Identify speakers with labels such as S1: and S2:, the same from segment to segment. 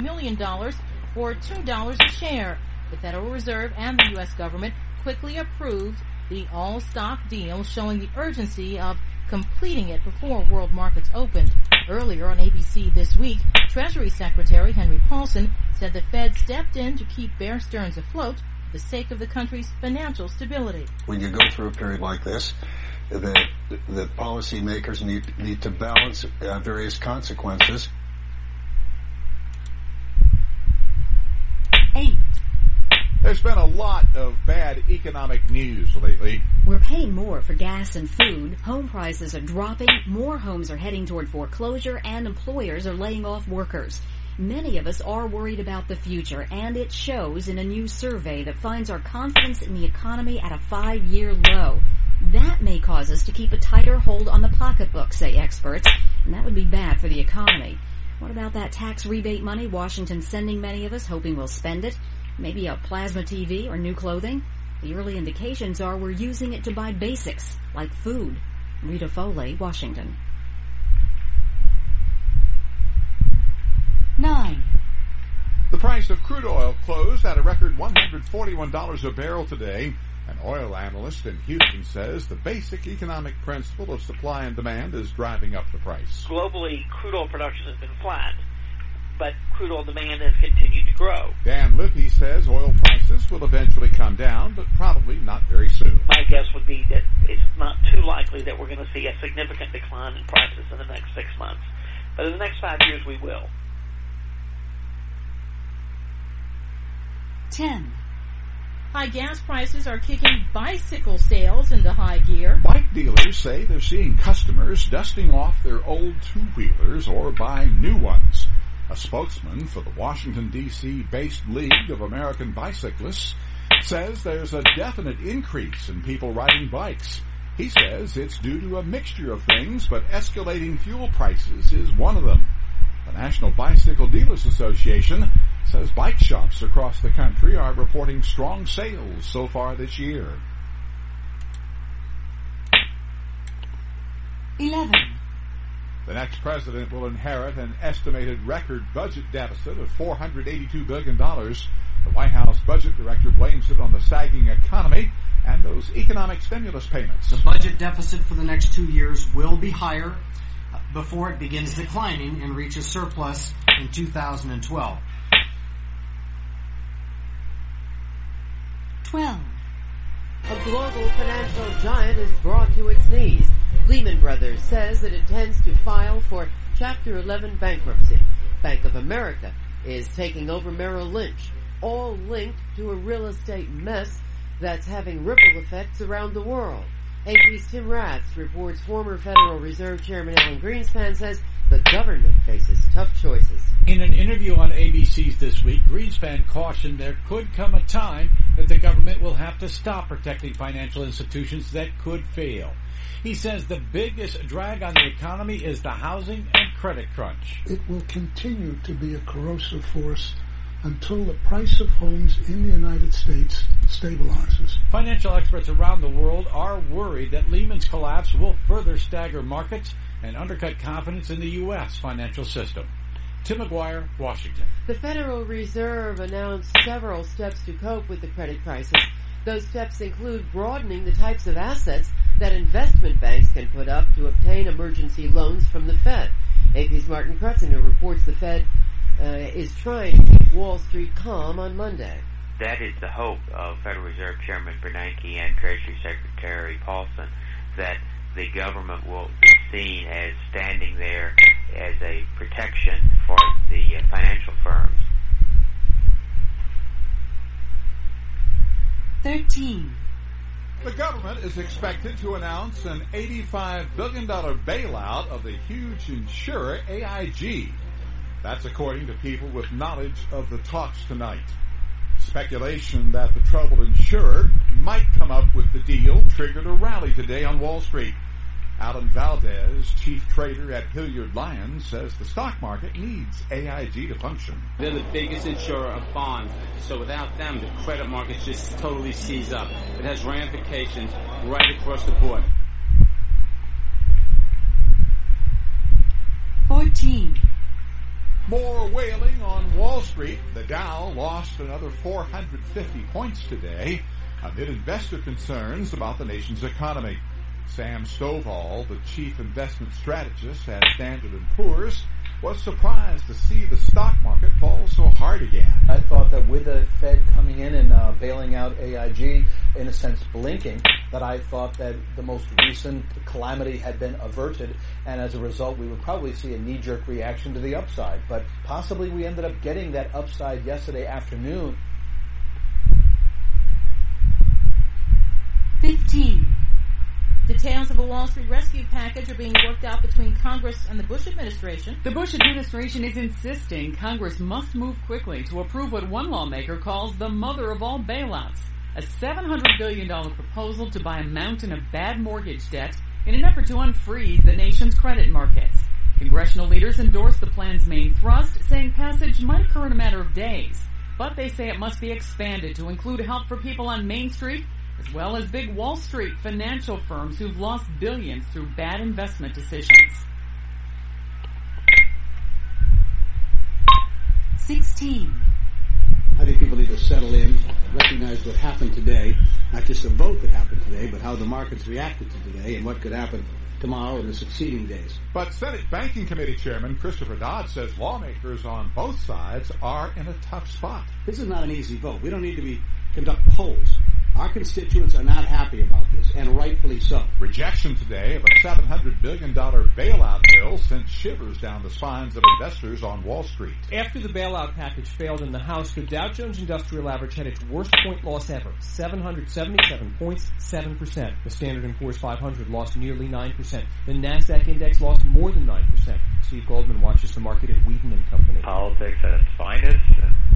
S1: million for $2 a share. The Federal Reserve and the U.S. government quickly approved the all-stock deal, showing the urgency of completing it before world markets opened. Earlier on ABC This Week, Treasury Secretary Henry Paulson said the Fed stepped in to keep Bear Stearns afloat for the sake of the country's financial stability.
S2: When you go through a period like this, the policymakers need to balance various consequences.
S3: 8.
S4: There's been a lot of bad economic news lately.
S3: We're paying more for gas and food, home prices are dropping, more homes are heading toward foreclosure, and employers are laying off workers. Many of us are worried about the future, and it shows in a new survey that finds our confidence in the economy at a 5-year low. That may cause us to keep a tighter hold on the pocketbook, say experts, and that would be bad for the economy. What about that tax rebate money Washington's sending many of us, hoping we'll spend it? Maybe a plasma TV or new clothing? The early indications are we're using it to buy basics, like food. Rita Foley, Washington. 9.
S4: The price of crude oil closed at a record $141 a barrel today. An oil analyst in Houston says the basic economic principle of supply and demand is driving up the price.
S5: Globally, crude oil production has been flat, but crude oil demand has continued to grow.
S4: Dan Lippy says oil prices will eventually come down, but probably not very soon.
S5: My guess would be that it's not too likely that we're going to see a significant decline in prices in the next 6 months. But in the next 5 years, we will.
S3: 10.
S1: High gas prices are kicking bicycle sales into high gear.
S4: Bike dealers say they're seeing customers dusting off their old two-wheelers or buying new ones. A spokesman for the Washington, D.C.-based League of American Bicyclists says there's a definite increase in people riding bikes. He says it's due to a mixture of things, but escalating fuel prices is one of them. The National Bicycle Dealers Association says bike shops across the country are reporting strong sales so far this year.
S3: 11.
S4: The next president will inherit an estimated record budget deficit of $482 billion. The White House budget director blames it on the sagging economy and those economic stimulus payments.
S6: The budget deficit for the next 2 years will be higher before it begins declining and reaches surplus in 2012.
S3: 12.
S7: A global financial giant is brought to its knees. Lehman Brothers says it intends to file for Chapter 11 bankruptcy. Bank of America is taking over Merrill Lynch, all linked to a real estate mess that's having ripple effects around the world. AP's Tim Raths reports former Federal Reserve Chairman Alan Greenspan says the government faces tough choices.
S8: In an interview on ABC's This Week, Greenspan cautioned there could come a time that the government will have to stop protecting financial institutions that could fail. He says the biggest drag on the economy is the housing and credit crunch.
S9: It will continue to be a corrosive force until the price of homes in the United States stabilizes.
S8: Financial experts around the world are worried that Lehman's collapse will further stagger markets and undercut confidence in the U.S. financial system. Tim McGuire, Washington.
S7: The Federal Reserve announced several steps to cope with the credit crisis. Those steps include broadening the types of assets that investment banks can put up to obtain emergency loans from the Fed. AP's Martin Krutzinger reports the Fed is trying to keep Wall Street calm on Monday.
S10: That is the hope of Federal Reserve Chairman Bernanke and Treasury Secretary Paulson, that the government will be seen as standing there as a protection for the financial firms.
S3: 13.
S4: The government is expected to announce an $85 billion bailout of the huge insurer AIG. That's according to people with knowledge of the talks tonight. Speculation that the troubled insurer might come up with the deal triggered a rally today on Wall Street. Alan Valdez, chief trader at Hilliard Lyons, says the stock market needs AIG to function.
S11: They're the biggest insurer of bonds, so without them, the credit markets just totally seize up. It has ramifications right across the board.
S3: 14.
S4: More wailing on Wall Street. The Dow lost another 450 points today amid investor concerns about the nation's economy. Sam Stovall, the chief investment strategist at Standard & Poor's, was surprised to see the stock market fall so hard again.
S12: I thought that with the Fed coming in and bailing out AIG, in a sense blinking, that I thought that the most recent calamity had been averted, and as a result we would probably see a knee-jerk reaction to the upside. But possibly we ended up getting that upside yesterday afternoon.
S1: 15. Details of a Wall Street rescue package are being worked out between Congress and the Bush administration.
S13: The Bush administration is insisting Congress must move quickly to approve what one lawmaker calls the mother of all bailouts, a $700 billion proposal to buy a mountain of bad mortgage debt in an effort to unfreeze the nation's credit markets. Congressional leaders endorsed the plan's main thrust, saying passage might occur in a matter of days. But they say it must be expanded to include help for people on Main Street, as well as big Wall Street financial firms who've lost billions through bad investment decisions.
S1: 16.
S14: I think people need to settle in, recognize what happened today, not just the vote that happened today, but how the markets reacted to today and what could happen tomorrow and the succeeding days.
S4: But Senate Banking Committee Chairman Christopher Dodd says lawmakers on both sides are in a tough spot.
S14: This is not an easy vote. We don't need to conduct polls. Our constituents are not happy about this, and rightfully so.
S4: Rejection today of a $700 billion bailout bill sent shivers down the spines of investors on Wall Street.
S15: After the bailout package failed in the House, the Dow Jones Industrial Average had its worst point loss ever, 777 points, 7%. The Standard & Poor's 500 lost nearly 9%. The NASDAQ index lost more than 9%. Steve Goldman watches the market at Wheaton & Company.
S16: Politics at its finest.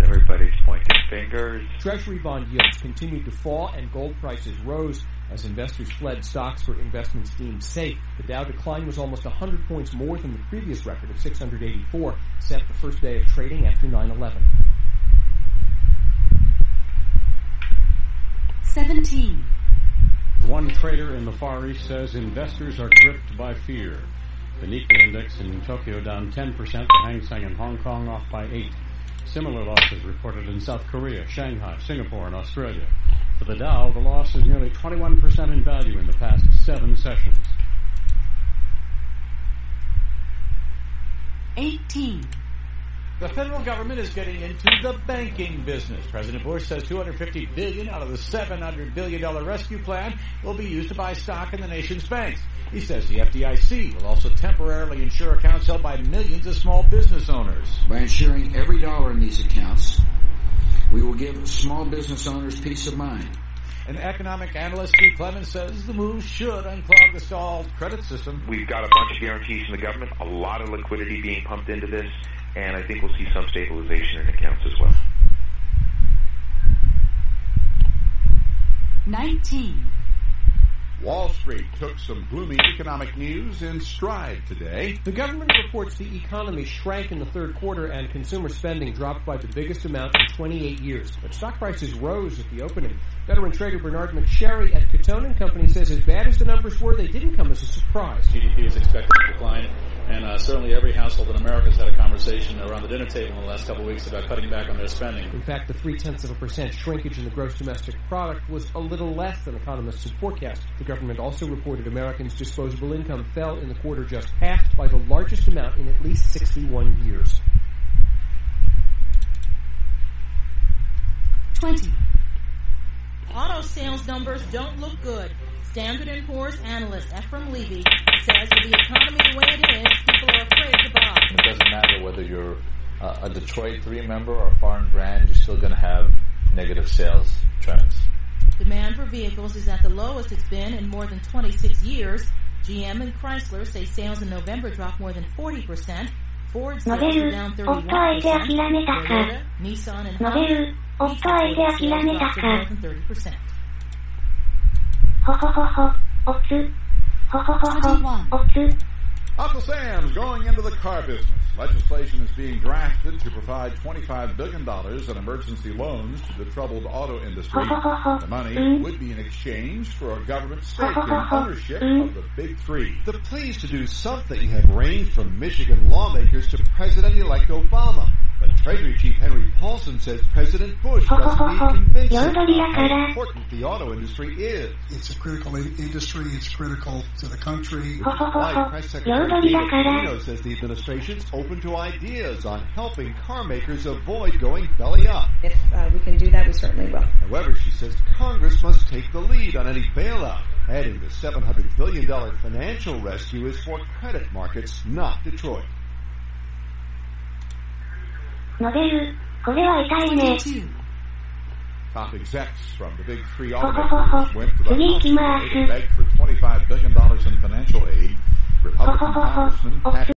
S16: Everybody's pointing fingers.
S15: Treasury bond yields continued to fall and gold prices rose as investors fled stocks for investments deemed safe. The Dow decline was almost 100 points more than the previous record of 684, set the first day of trading after 9/11.
S1: 17.
S17: One trader in the Far East says investors are gripped by fear. The Nikkei index in Tokyo down 10%, the Hang Seng in Hong Kong off by 8. Similar losses reported in South Korea, Shanghai, Singapore, and Australia. For the Dow, the loss is nearly 21% in value in the past 7 sessions.
S1: 18.
S8: The federal government is getting into the banking business. President Bush says $250 billion out of the $700 billion rescue plan will be used to buy stock in the nation's banks. He says the FDIC will also temporarily insure accounts held by millions of small business owners.
S18: By insuring every dollar in these accounts, we will give small business owners peace of mind.
S8: An economic analyst, Steve Clemens, says the move should unclog the stalled credit system.
S19: We've got a bunch of guarantees from the government, a lot of liquidity being pumped into this, and I think we'll see some stabilization in accounts as well.
S1: 19.
S4: Wall Street took some gloomy economic news in stride today.
S15: The government reports the economy shrank in the third quarter and consumer spending dropped by the biggest amount in 28 years. But stock prices rose at the opening. Veteran trader Bernard McSherry at Catone & Company says as bad as the numbers were, they didn't come as a surprise.
S20: GDP is expected to decline, and certainly every household in America has had a conversation around the dinner table in the last couple of weeks about cutting back on their spending.
S15: In fact, the 0.3% shrinkage in the gross domestic product was a little less than economists had forecast. The government also reported Americans' disposable income fell in the quarter just half by the largest amount in at least 61 years.
S1: 20. Auto sales numbers don't look good. Standard & Poor's analyst Ephraim Levy says with the economy the way it is, people are afraid to buy.
S21: It doesn't matter whether you're a Detroit 3 member or a foreign brand, you're still going to have negative sales trends.
S1: Demand for vehicles is at the lowest it's been in more than 26 years. GM and Chrysler say sales in November dropped more than 40%. Ford sales are down 31%. Toyota, Nissan, and Honda each say sales dropped more than 30%.
S22: 21.
S4: Uncle Sam's going into the car business. Legislation is being drafted to provide $25 billion in emergency loans to the troubled auto industry. The money would be in exchange for a government stake in ownership of the Big Three.
S2: The pleas to do something have ranged from Michigan lawmakers to President-elect Obama. But Treasury Chief Henry Paulson says President Bush doesn't need convincing about how important the auto industry is.
S9: It's a critical industry. It's critical to the country.
S2: White Press Secretary David Pino says the administration's open to ideas on helping car makers avoid going belly up.
S22: If we can do that, we certainly will.
S2: However, she says Congress must take the lead on any bailout, adding the $700 billion financial rescue is for credit markets, not Detroit.
S4: Top execs from the Big Three automakers went to the House today to beg for $25 billion in financial aid. Republican Congressman Patrick